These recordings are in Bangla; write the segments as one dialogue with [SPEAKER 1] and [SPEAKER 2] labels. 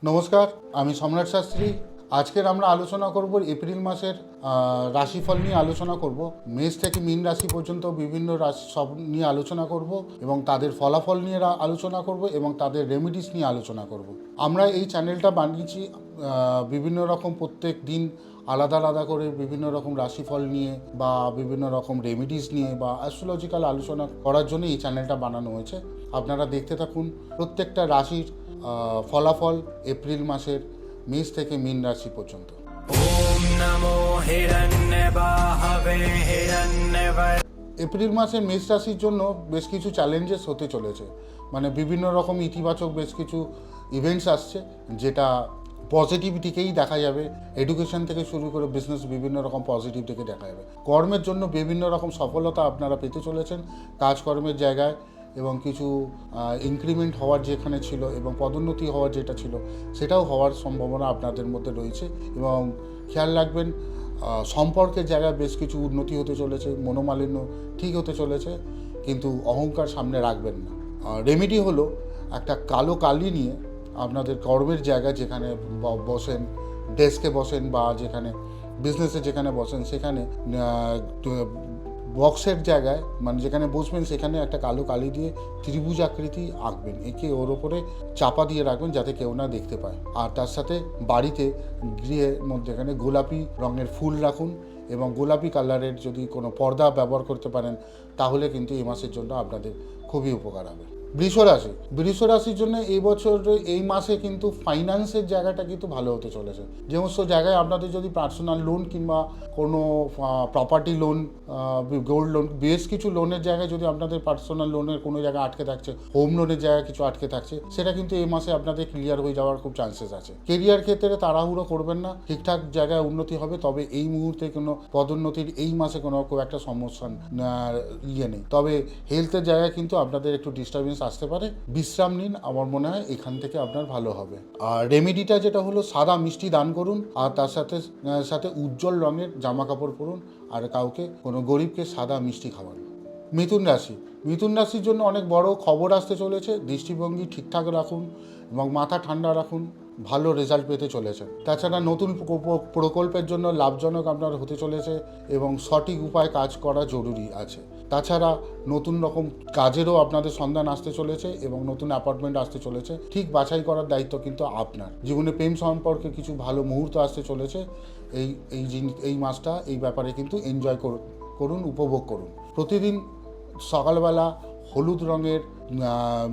[SPEAKER 1] নমস্কার, আমি সম্রাট শাস্ত্রী। আজকের আমরা আলোচনা করব এপ্রিল মাসের রাশিফল নিয়ে আলোচনা করব। মেষ থেকে মীন রাশি পর্যন্ত বিভিন্ন রাশি সব নিয়ে আলোচনা করব এবং তাদের ফলাফল নিয়ে আলোচনা করব এবং তাদের রেমিডিস নিয়ে আলোচনা করব। আমরা এই চ্যানেলটা বানিয়েছি বিভিন্ন রকম প্রত্যেক দিন আলাদা আলাদা করে বিভিন্ন রকম রাশিফল নিয়ে বা বিভিন্ন রকম রেমিডিস নিয়ে বা অ্যাস্ট্রোলজিক্যাল আলোচনা করার জন্য এই চ্যানেলটা বানানো হয়েছে। আপনারা দেখতে থাকুন প্রত্যেকটা রাশির ফলাফল এপ্রিল মাসের মেষ থেকে মীন রাশি পর্যন্ত।
[SPEAKER 2] ওম নমো হিরণ্যবাহবে হিরণ্যবর।
[SPEAKER 1] এপ্রিল মাসে মেষ রাশির জন্য বেশ কিছু চ্যালেঞ্জেস হতে চলেছে, মানে বিভিন্ন রকম ইতিবাচক বেশ কিছু ইভেন্টস আসছে যেটা পজিটিভ দিকেই দেখা যাবে। এডুকেশন থেকে শুরু করে বিজনেস বিভিন্ন রকম পজিটিভ দিকে দেখা যাবে। কর্মের জন্য বিভিন্ন রকম সফলতা আপনারা পেতে চলেছেন কাজকর্মের জায়গায়, এবং কিছু ইনক্রিমেন্ট হওয়ার যেখানে ছিল এবং পদোন্নতি হওয়ার যেটা ছিল সেটাও হওয়ার সম্ভাবনা আপনাদের মধ্যে রয়েছে। এবং খেয়াল রাখবেন সম্পর্কের জায়গায় বেশ কিছু উন্নতি হতে চলেছে, মনোমালিন্য ঠিক হতে চলেছে, কিন্তু অহংকার সামনে রাখবেন না। রেমেডি হলো একটা কালো কালি নিয়ে আপনাদের কর্মের জায়গা যেখানে বসেন, ডেস্কে বসেন বা যেখানে বিজনেসে যেখানে বসেন সেখানে বক্সের জায়গায় মানে যেখানে বসবেন সেখানে একটা কালো কালি দিয়ে ত্রিভুজ আকৃতি আঁকবেন, এঁকে ওর ওপরে চাপা দিয়ে রাখবেন যাতে কেউ না দেখতে পায়। আর তার সাথে বাড়িতে গৃহের মধ্যে এখানে গোলাপি রঙের ফুল রাখুন এবং গোলাপি কালারের যদি কোনো পর্দা ব্যবহার করতে পারেন তাহলে কিন্তু এই মাসের জন্য আপনাদের খুবই উপকার হবে। বৃষ রাশির জন্য এই বছর এই মাসে কিন্তু ফাইন্যান্সের জায়গাটা কিন্তু ভালো হতে চলেছে। যে সমস্ত জায়গায় আপনাদের যদি পার্সোনাল লোন কিংবা কোনো প্রপার্টি লোন, গোল্ড লোন, বেশ কিছু লোনের জায়গায় যদি আপনাদের পার্সোনাল লোনের কোনো জায়গায় আটকে থাকছে, হোম লোনের জায়গায় কিছু আটকে থাকছে, সেটা কিন্তু এই মাসে আপনাদের ক্লিয়ার হয়ে যাওয়ার খুব চান্সেস আছে। কেরিয়ার ক্ষেত্রে তাড়াহুড়ো করবেন না, ঠিকঠাক জায়গায় উন্নতি হবে, তবে এই মুহূর্তে কোনো পদোন্নতির এই মাসে কোনো খুব একটা সমস্যা নেই। তবে হেলথের জায়গায় কিন্তু আপনাদের একটু ডিস্টারবেন্স আসতে পারে, বিশ্রাম নিন, আমার মনে হয় এখান থেকে আপনার ভালো হবে। আর রেমেডিটা যেটা হলো সাদা মিষ্টি দান করুন আর তার সাথে সাথে উজ্জ্বল রঙের জামা কাপড় পরুন আর কাউকে কোনো গরিবকে সাদা মিষ্টি খাওয়ান। মিথুন রাশির জন্য অনেক বড় খবর আসতে চলেছে। দৃষ্টিভঙ্গি ঠিকঠাক রাখুন এবং মাথা ঠান্ডা রাখুন, ভালো রেজাল্ট পেতে চলেছে। তাছাড়া নতুন প্রকল্পের জন্য লাভজনক আপনার হতে চলেছে এবং সঠিক উপায়ে কাজ করা জরুরি আছে। তাছাড়া নতুন রকম কাজেরও আপনাদের সন্ধান আসতে চলেছে এবং নতুন অ্যাপার্টমেন্ট আসতে চলেছে। ঠিক বাছাই করার দায়িত্ব কিন্তু আপনার। জীবনে প্রেম সম্পর্কে কিছু ভালো মুহূর্ত আসতে চলেছে। এই মাসটা এই ব্যাপারে কিন্তু এনজয় করুন, উপভোগ করুন। প্রতিদিন সকালবেলা হলুদ রঙের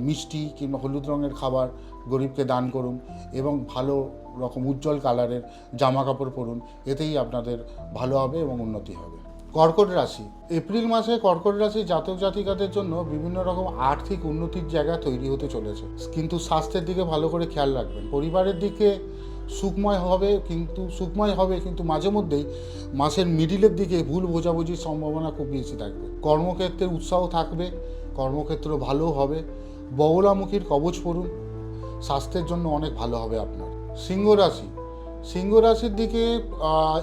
[SPEAKER 1] মিষ্টি কিংবা হলুদ রঙের খাবার গরিবকে দান করুন এবং ভালো রকম উজ্জ্বল কালারের জামা কাপড় পরুন, এতেই আপনাদের ভালো হবে এবং উন্নতি হবে। কর্কট রাশি, এপ্রিল মাসে কর্কট রাশি জাতক জাতিকাদের জন্য বিভিন্ন রকম আর্থিক উন্নতির জায়গা তৈরি হতে চলেছে, কিন্তু স্বাস্থ্যের দিকে ভালো করে খেয়াল রাখবেন। পরিবারের দিকে সুখময় হবে কিন্তু মাঝে মধ্যেই মাসের মিডিলের দিকে ভুল বোঝাবুঝির সম্ভাবনা খুব বেশি থাকবে। কর্মক্ষেত্রে উৎসাহ থাকবে, কর্মক্ষেত্র ভালো হবে। বগলামুখীর কবচ পড়ুন, স্বাস্থ্যের জন্য অনেক ভালো হবে আপনার। সিংহ রাশির দিকে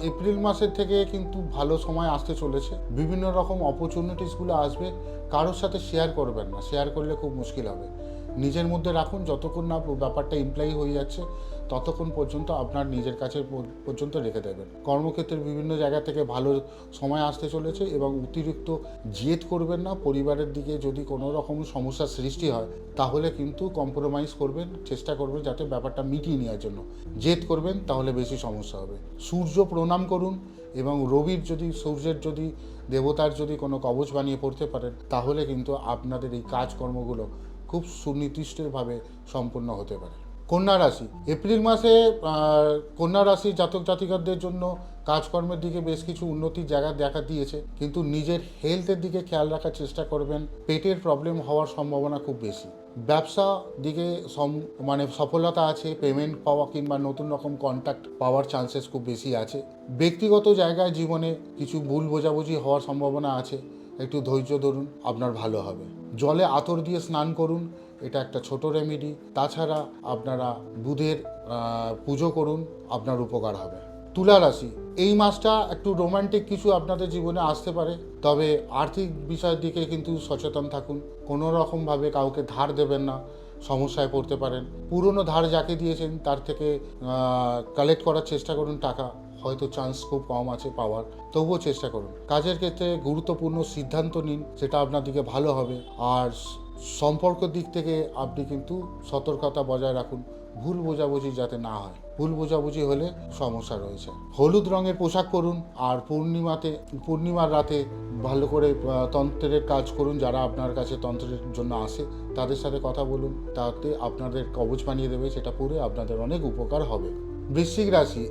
[SPEAKER 1] এপ্রিল মাসের থেকে কিন্তু ভালো সময় আসতে চলেছে। বিভিন্ন রকম অপরচুনিটিসগুলো আসবে, কারোর সাথে শেয়ার করবেন না, শেয়ার করলে খুব মুশকিল হবে। নিজের মধ্যে রাখুন, যতক্ষণ না ব্যাপারটা ইমপ্লাই হয়ে যাচ্ছে ততক্ষণ পর্যন্ত আপনার নিজের কাছে পর্যন্ত রেখে দেবেন। কর্মক্ষেত্রের বিভিন্ন জায়গা থেকে ভালো সময় আসতে চলেছে এবং অতিরিক্ত জেদ করবেন না। পরিবারের দিকে যদি কোনো রকম সমস্যার সৃষ্টি হয় তাহলে কিন্তু কম্প্রোমাইজ করবেন, চেষ্টা করবেন যাতে ব্যাপারটা মিটিয়ে নেওয়ার জন্য। জেদ করবেন তাহলে বেশি সমস্যা হবে। সূর্য প্রণাম করুন এবং সূর্যের যদি দেবতার যদি কোনো কবচ বানিয়ে পড়তে পারেন তাহলে কিন্তু আপনাদের এই কাজকর্মগুলো খুব সুনির্দিষ্টভাবে সম্পূর্ণ হতে পারে। কন্যা রাশি, এপ্রিল মাসে কন্যা রাশি জাতক জাতিকাদের জন্য কাজকর্মের দিকে বেশ কিছু উন্নতির জায়গা দেখা দিয়েছে, কিন্তু নিজের হেলথের দিকে খেয়াল রাখার চেষ্টা করবেন। পেটের প্রবলেম হওয়ার সম্ভাবনা খুব বেশি। ব্যবসা দিকে সফলতা আছে, পেমেন্ট পাওয়া কিংবা নতুন রকম কন্ট্যাক্ট পাওয়ার চান্সেস খুব বেশি আছে। ব্যক্তিগত জায়গায় জীবনে কিছু ভুল বোঝাবুঝি হওয়ার সম্ভাবনা আছে, একটু ধৈর্য ধরুন, আপনার ভালো হবে। জলে আতর দিয়ে স্নান করুন, এটা একটা ছোট রেমেডি। তাছাড়া আপনারা বুধের পুজো করুন, আপনার উপকার হবে। তুলা রাশি, এই মাসটা একটু রোমান্টিক কিছু আপনাদের জীবনে আসতে পারে, তবে আর্থিক বিষয়ের দিকে কিন্তু সচেতন থাকুন। কোনো রকমভাবে কাউকে ধার দেবেন না, সমস্যায় পড়তে পারেন। পুরনো ধার যাকে দিয়েছেন তার থেকে কালেক্ট করার চেষ্টা করুন টাকা, হয়তো চান্স খুব কম আছে পাওয়ার, তবুও চেষ্টা করুন। কাজের ক্ষেত্রে গুরুত্বপূর্ণ সিদ্ধান্ত নিন, সেটা আপনার দিকে ভালো হবে। আর সম্পর্কের দিক থেকে আপনি কিন্তু সতর্কতা বজায় রাখুন, ভুল বোঝাবুঝি যাতে না হয়। ভুল বোঝাবুঝি হলে সমস্যা রয়েছে। হলুদ রঙের পোশাক পরুন, আর পূর্ণিমার রাতে ভালো করে তন্ত্রের কাজ করুন। যারা আপনার কাছে তন্ত্রের জন্য আসে তাদের সাথে কথা বলুন, তাতে আপনাদের কবচ বানিয়ে দেবে, সেটা পরে আপনাদের অনেক উপকার হবে। বৃশ্চিক রাশি,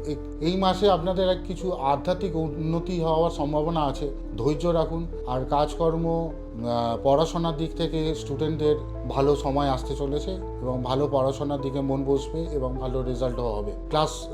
[SPEAKER 1] এই মাসে আপনাদের এক কিছু আধ্যাত্মিক উন্নতি হওয়ার সম্ভাবনা আছে। ধৈর্য রাখুন। আর কাজকর্ম, পড়াশোনার দিক থেকে স্টুডেন্টদের ভালো সময় আসতে চলেছে এবং ভালো পড়াশোনার দিকে মন বসবে এবং ভালো রেজাল্টও হবে।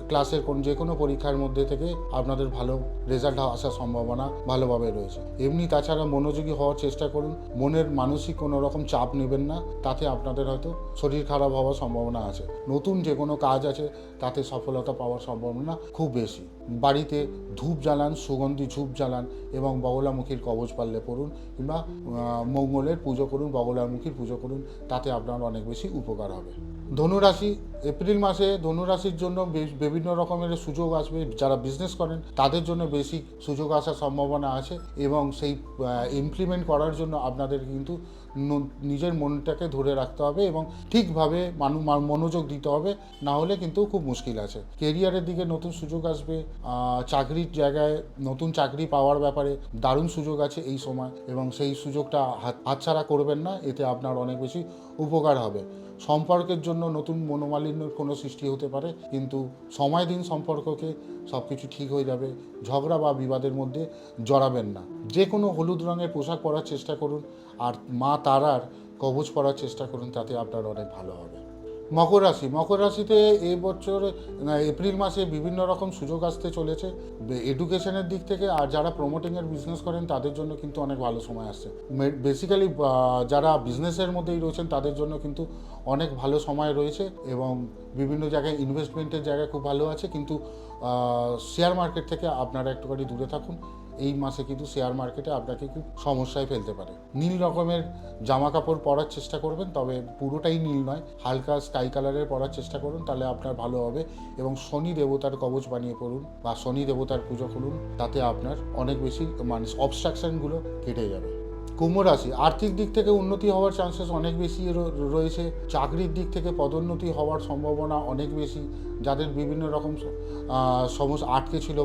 [SPEAKER 1] ক্লাসের যে কোনো পরীক্ষার মধ্যে থেকে আপনাদের ভালো রেজাল্ট আসার সম্ভাবনা ভালোভাবে রয়েছে। এমনি তাছাড়া মনোযোগী হওয়ার চেষ্টা করুন, মনের মানসিক কোনো রকম চাপ নেবেন না, তাতে আপনাদের হয়তো শরীর খারাপ হওয়ার সম্ভাবনা আছে। নতুন যে কোনো কাজ আছে তাতে সফলতা পাওয়ার সম্ভাবনা খুব বেশি। বাড়িতে ধূপ জ্বালান, সুগন্ধি ধূপ জ্বালান এবং বগলামুখীর কবচ পারলে পড়ুন, কিংবা মঙ্গলের পুজো করুন, বগলামুখীর পুজো করুন, তাতে আপনার অনেক বেশি উপকার হবে। ধনুরাশি, এপ্রিল মাসে ধনুরাশির জন্য বিভিন্ন রকমের সুযোগ আসবে। যারা বিজনেস করেন তাদের জন্য বেশি সুযোগ আসার সম্ভাবনা আছে এবং সেই ইমপ্লিমেন্ট করার জন্য আপনাদের কিন্তু নিজের মনটাকে ধরে রাখতে হবে এবং ঠিকভাবে মনোযোগ দিতে হবে, না হলে কিন্তু খুব মুশকিল আছে। কেরিয়ারের দিকে নতুন সুযোগ আসবে, চাকরির জায়গায় নতুন চাকরি পাওয়ার ব্যাপারে দারুণ সুযোগ আছে এই সময়, এবং সেই সুযোগটা হাতছাড়া করবেন না, এতে আপনার অনেক বেশি উপকার হবে। সম্পর্কের জন্য নতুন মনোমালিন্যের কোনো সৃষ্টি হতে পারে, কিন্তু সময় দিন সম্পর্ককে, সব কিছু ঠিক হয়ে যাবে। ঝগড়া বা বিবাদের মধ্যে জড়াবেন না। যে কোনো হলুদ রঙের পোশাক পরার চেষ্টা করুন আর মা তারার কবচ পরার চেষ্টা করুন, তাতে আপনার অনেক ভালো হবে। মকর রাশি, মকর রাশিতে এবছর এপ্রিল মাসে বিভিন্ন রকম সুযোগ আসতে চলেছে এডুকেশনের দিক থেকে। আর যারা প্রমোটিংয়ের বিজনেস করেন তাদের জন্য কিন্তু অনেক ভালো সময় আসছে। বেসিক্যালি যারা বিজনেসের মধ্যেই রয়েছেন তাদের জন্য কিন্তু অনেক ভালো সময় রয়েছে এবং বিভিন্ন জায়গায় ইনভেস্টমেন্টের জায়গা খুব ভালো আছে। কিন্তু শেয়ার মার্কেট থেকে আপনারা একটুখানি দূরে থাকুন। এই মাসে কিন্তু শেয়ার মার্কেটে আপনাকে খুব সমস্যায় ফেলতে পারে। নীল রকমের জামা কাপড় পরার চেষ্টা করবেন, তবে পুরোটাই নীল নয়, হালকা স্কাই কালারের পরার চেষ্টা করুন, তাহলে আপনার ভালো হবে। এবং শনি দেবতার কবচ বানিয়ে পড়ুন বা শনি দেবতার পুজো করুন, তাতে আপনার অনেক বেশি অবস্ট্রাকশনগুলো কেটে যাবে। কুম্ভ রাশি, আর্থিক দিক থেকে উন্নতি হওয়ার চান্সেস অনেক বেশি রয়েছে। চাকরির দিক থেকে পদোন্নতি হওয়ার সম্ভাবনা অনেক বেশি। যাদের বিভিন্ন রকম সমস্যা আটকে ছিল,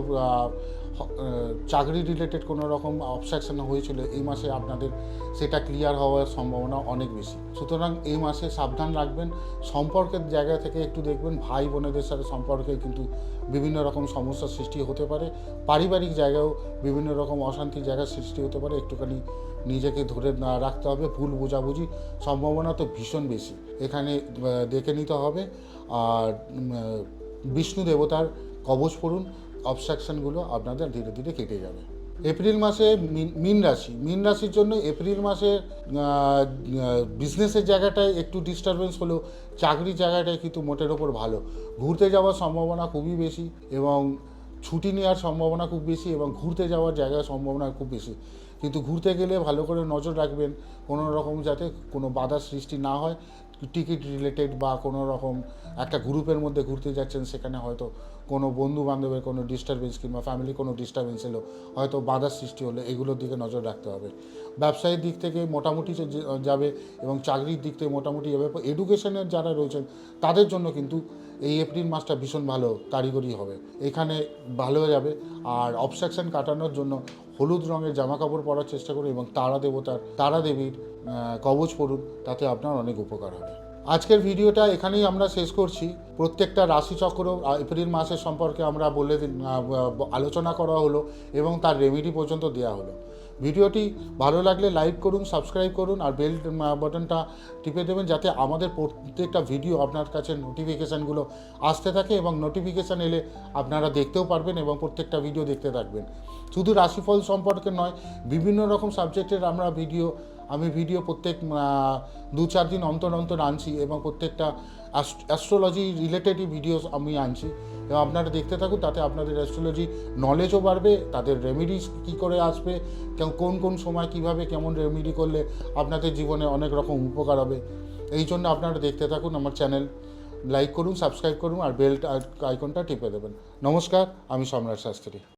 [SPEAKER 1] চাকরি রিলেটেড কোনো রকম অবস্ট্রাকশন হয়েছিল, এই মাসে আপনাদের সেটা ক্লিয়ার হওয়ার সম্ভাবনা অনেক বেশি। সুতরাং এই মাসে সাবধান রাখবেন। সম্পর্কের জায়গা থেকে একটু দেখবেন, ভাই বোনেদের সাথে সম্পর্কে কিন্তু বিভিন্ন রকম সমস্যার সৃষ্টি হতে পারে। পারিবারিক জায়গায়ও বিভিন্ন রকম অশান্তির জায়গার সৃষ্টি হতে পারে, একটুখানি নিজেকে ধরে রাখতে হবে। ভুল বোঝাবুঝি সম্ভাবনা তো ভীষণ বেশি, এখানে দেখে নিতে হবে। আর বিষ্ণু দেবতার কবচ পড়ুন, অবস্ট্রাকশনগুলো আপনাদের ধীরে ধীরে কেটে যাবে। এপ্রিল মাসে মীন রাশির জন্য এপ্রিল মাসে বিজনেসের জায়গাটায় একটু ডিস্টারবেন্স হলেও চাকরির জায়গাটায় কিন্তু মোটের ওপর ভালো। ঘুরতে যাওয়ার সম্ভাবনা খুবই বেশি এবং ছুটি নেওয়ার সম্ভাবনা খুব বেশি এবং ঘুরতে যাওয়ার জায়গার সম্ভাবনা খুব বেশি। কিন্তু ঘুরতে গেলে ভালো করে নজর রাখবেন, কোনো রকম যাতে কোনো বাধার সৃষ্টি না হয়। টিকিট রিলেটেড বা কোনো রকম একটা গ্রুপের মধ্যে ঘুরতে যাচ্ছেন, সেখানে হয়তো কোনো বন্ধু বান্ধবের কোনো ডিস্টারবেন্স কিংবা ফ্যামিলি কোনো ডিস্টারবেন্স এলো, হয়তো বাধার সৃষ্টি হলে, এগুলোর দিকে নজর রাখতে হবে। ব্যবসায়িক দিক থেকে মোটামুটি যাবে এবং চাকরির দিক থেকে মোটামুটি যাবে। এডুকেশনের যারা রয়েছেন তাদের জন্য কিন্তু এই এপ্রিল মাসটা ভীষণ ভালো কারিগরি হবে, এখানে ভালো যাবে। আর অবস্ট্রাকশন কাটানোর জন্য হলুদ রঙের জামা কাপড় পরার চেষ্টা করুন এবং তারা দেবীর কবচ পড়ুন, তাতে আপনার অনেক উপকার হবে। আজকের ভিডিওটা এখানেই আমরা শেষ করছি। প্রত্যেকটা রাশিচক্র এপ্রিল মাসের সম্পর্কে আমরা আলোচনা করা হলো এবং তার রেমেডি পর্যন্ত দেওয়া হলো। ভিডিওটি ভালো লাগলে লাইক করুন, সাবস্ক্রাইব করুন আর বেল বাটনটা টিপে দেবেন, যাতে আমাদের প্রত্যেকটা ভিডিও আপনার কাছে নোটিফিকেশানগুলো আসতে থাকে এবং নোটিফিকেশান এলে আপনারা দেখতেও পারবেন এবং প্রত্যেকটা ভিডিও দেখতে থাকবেন। শুধু রাশিফল সম্পর্কে নয়, বিভিন্ন রকম সাবজেক্টের আমি ভিডিও প্রত্যেক 2-4 দিন অন্তর আনছি এবং প্রত্যেকটা অ্যাস্ট্রোলজি রিলেটেডই ভিডিও আমি আনছি এবং আপনারা দেখতে থাকুন, তাতে আপনাদের অ্যাস্ট্রোলজি নলেজও বাড়বে, তাদের রেমেডিস কী করে আসবে, কোন সময় কিভাবে কেমন রেমেডি করলে আপনাদের জীবনে অনেক রকম উপকার হবে, এই জন্য আপনারা দেখতে থাকুন আমার চ্যানেল, লাইক করুন, সাবস্ক্রাইব করুন আর বেল আইকনটা টিপে দেবেন। নমস্কার, আমি সম্রাট শাস্ত্রী।